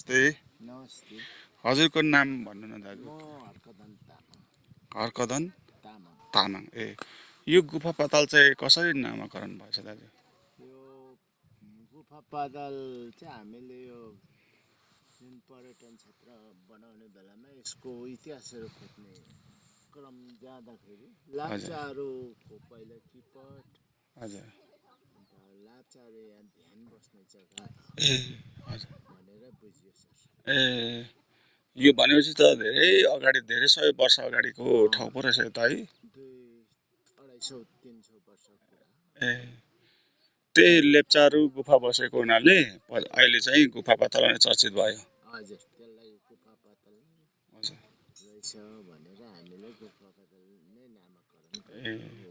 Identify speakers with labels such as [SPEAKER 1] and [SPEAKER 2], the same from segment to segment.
[SPEAKER 1] नमस्ते।
[SPEAKER 2] नमस्ते।
[SPEAKER 1] हजुरको नाम भन्नु न दाजु।
[SPEAKER 2] म हर्कदन तामाङ।
[SPEAKER 1] हर्कदन तामाङ। ए यो गुफा पाताल चाहिँ कसरी नामाकरण भएछ दाजु?
[SPEAKER 2] यो गुफा पाताल चाहिँ हामीले यो जुन पर्यटन क्षेत्र बनाउने बेलामा यसको इतिहासहरू खोज्ने क्रम जाँदाखेरि लाप्चाहरूको पहिला किपट,
[SPEAKER 1] हजुर,
[SPEAKER 2] अन्त लाप्चाहरू यहाँ ध्यान बस्ने जग्गा भनेर बुझियो सर।
[SPEAKER 1] ए यो भनेपछि त धेरै अगाडि, धेरै सय वर्ष अगाडिको ठाउँ पो रहेछ त है?
[SPEAKER 2] 200-250-300 वर्षको कुरा।
[SPEAKER 1] ए त्यही लेप्चाहरू गुफा बसेको हुनाले अहिले चाहिँ गुफा पाताल चर्चित भयो।
[SPEAKER 2] हजुर, त्यसलाई गुफा पाताल रहेछ भनेर हामीले गुफा पाताल नै नामाकरण गरेको हो।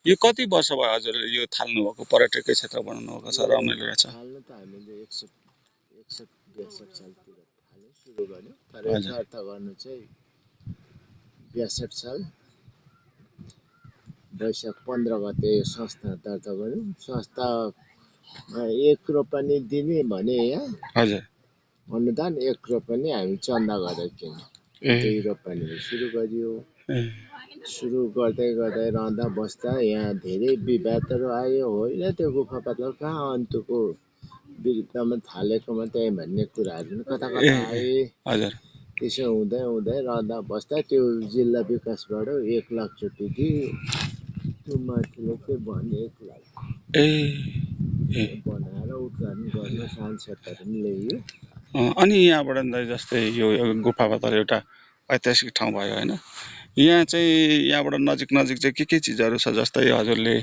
[SPEAKER 1] यो कति वर्ष भयो हजुर यो थाल्नु भएको, पर्यटकीय क्षेत्र बनाउनु भएको छ? रमाइलो रहेछ।
[SPEAKER 2] थाल्नु त हामीले 61-62 सालतिर सुरु गर्यो, तर यथार्थ गर्नु चाहिँ 62 साल वैशाख 15 गते संस्था दर्ता गऱ्यौँ। संस्था 1 रुपैयाँ दिने भने यहाँ
[SPEAKER 1] हजुर
[SPEAKER 2] अनुदान 1 रुपैयाँ हामी चन्दा गरेर किन्यौँ। 2 रुपैयाँ सुरु गरियो। सुरु गर्दै गर्दै रहँदा बस्दा यहाँ धेरै विवादहरू आयो। होइन त्यो गुफा पाताल कहाँ अन्तको विरुद्धमा थालेको मात्रै भन्ने कुराहरू कता कता आए। त्यसो हुँदै हुँदै रहँदा बस्दा त्यो जिल्ला विकासबाट 1 लाख रुपियाँ दियो। त्यो मान्छेले चाहिँ भने 1 लाख बनाएर उद्घाटन गर्न सांसदहरू पनि ल्याइयो।
[SPEAKER 1] अनि यहाँबाट जस्तै यो गुफा पाताल एउटा ऐतिहासिक ठाउँ भयो होइन? यहाँ चाहिँ यहाँबाट नजिक नजिक चाहिँ के चिजहरू छ जस्तै हजुरले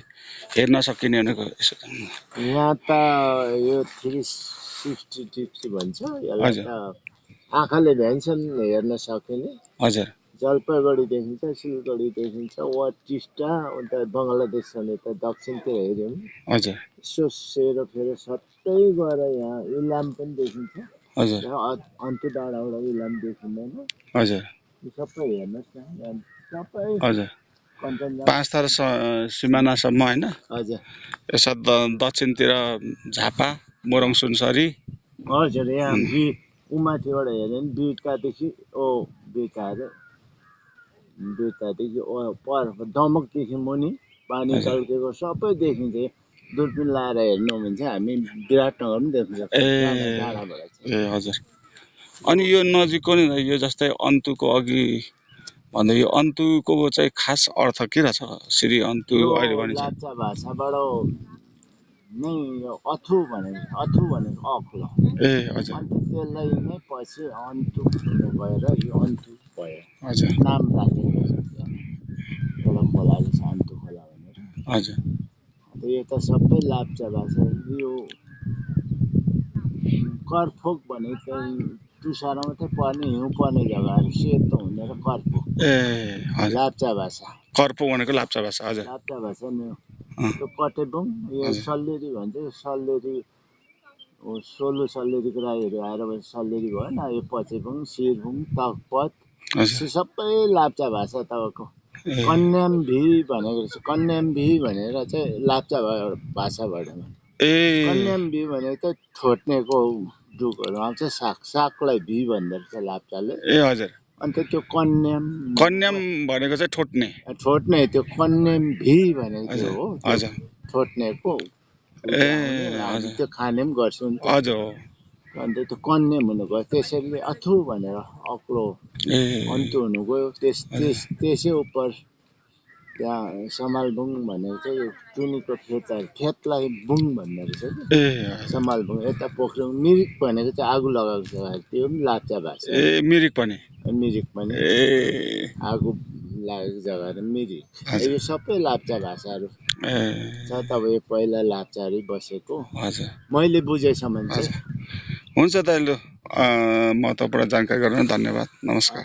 [SPEAKER 1] हेर्न सकिने भनेको?
[SPEAKER 2] यहाँ त यो 360 डिग्री भन्छ यसलाई त, आँखाले भ्याइन्छन् हेर्न सकिने।
[SPEAKER 1] हजुर,
[SPEAKER 2] जलपाइगुडी देखिन्छ, सिलगढी देखिन्छ, टिस्टा, अन्त बङ्गलादेश छन् यता दक्षिणतिर हेऱ्यौँ।
[SPEAKER 1] हजुर,
[SPEAKER 2] यसो सेरोफेरो सबै गएर यहाँ इलाम पनि देखिन्छ।
[SPEAKER 1] हजुर,
[SPEAKER 2] अन्तु डाँडाबाट इलाम देखिँदैन।
[SPEAKER 1] हजुर,
[SPEAKER 2] सबै हेर्नुहोस् न, यहाँ सबै
[SPEAKER 1] हजुर,
[SPEAKER 2] कञ्चनजङ्घा
[SPEAKER 1] 5 थर सिमानासम्म होइन?
[SPEAKER 2] हजुर,
[SPEAKER 1] यसो दक्षिणतिर झापा, मोरङ सुनसरी।
[SPEAKER 2] हजुर, यहाँ उमाथिबाट हेऱ्यो भने बिटादेखि बिटादेखि पर दमकदेखि मुनि पानी चल्केको सबै देखिन्छ। दुर्बिन लाएर हेर्नु भने चाहिँ हामी विराटनगर पनि देख्न सक्छौँ डाँडाबाट।
[SPEAKER 1] ए हजुर। अनि यो नजिकको नि यो जस्तै अन्तुको अघि भन्दा यो अन्तुको चाहिँ खास अर्थ के रहेछ? श्री अन्तु अहिले भनिन्छ।
[SPEAKER 2] लाप्चा भाषाबाट नै यो अथु भनेको अग्लो।
[SPEAKER 1] ए हजुर।
[SPEAKER 2] अन्त त्यसलाई नै पछि अन्तु हुनु भएर यो अन्तु भयो।
[SPEAKER 1] हजुर।
[SPEAKER 2] नाम राखेको छ एउटा खोलाले छ अन्तु खोला भनेर।
[SPEAKER 1] हजुर।
[SPEAKER 2] अन्त यो त सबै लाप्चा भाषा। यो करफोक भनेको चाहिँ तुसारो मात्रै पर्ने, हिउँ पर्ने जग्गाहरू सेतो हुने र करफोक।
[SPEAKER 1] ए
[SPEAKER 2] लाप्चा भाषा।
[SPEAKER 1] करफोक भनेको लाप्चा भाषा। हजुर।
[SPEAKER 2] लाप्चा भाषा नि त्यो कटेबुङ, यो सल्लेरी भन्छ। सल्लेरी सोलु सल्लेरीको राईहरू आएर सल्लेरी भयो न। यो पचेबुङ, शिरबुङ, तकपत सबै लाप्चा भाषा तपाईँको। कन्याम्भी भनेको रहेछ। कन्याम्भी भनेर चाहिँ लाप्चा भाषाबाट। कन्याम्भी भनेको चाहिँ ठोट्नेको डुकहरू आउँछ। सागलाई भी भन्दो रहेछ लाप्चाले।
[SPEAKER 1] ए हजुर।
[SPEAKER 2] अन्त त्यो कन्याम
[SPEAKER 1] भनेको चाहिँ ठोट्ने
[SPEAKER 2] त्यो कन्याम्भी भनेको चाहिँ हो ठोट्नेको। हामी त्यो खाने पनि गर्छौँ नि त। अन्त त्यो कन्याम हुनु गयो। त्यसैले अथु भनेर अग्लो अन्तु हुनु गयो। त्यसै उप त्यहाँ समालबुङ भनेको चाहिँ टुनीको खेतलाई बुङ भन्दो रहेछ कि समालबुङ। यता पोखरेल मिरिक भनेको चाहिँ आगो लगाएको जग्गा, त्यो पनि लाप्चा भाषा।
[SPEAKER 1] मिरिक पनि
[SPEAKER 2] आगो लागेको जग्गाहरू मिरिक। यो सबै लाप्चा भाषाहरू छ। तपाईँ पहिला लाप्चाहरू बसेको मैले बुझेसम्म चाहिँ।
[SPEAKER 1] हुन्छ दाइ, लु म तपाईँबाट जानकारी गराउन धन्यवाद। नमस्कार।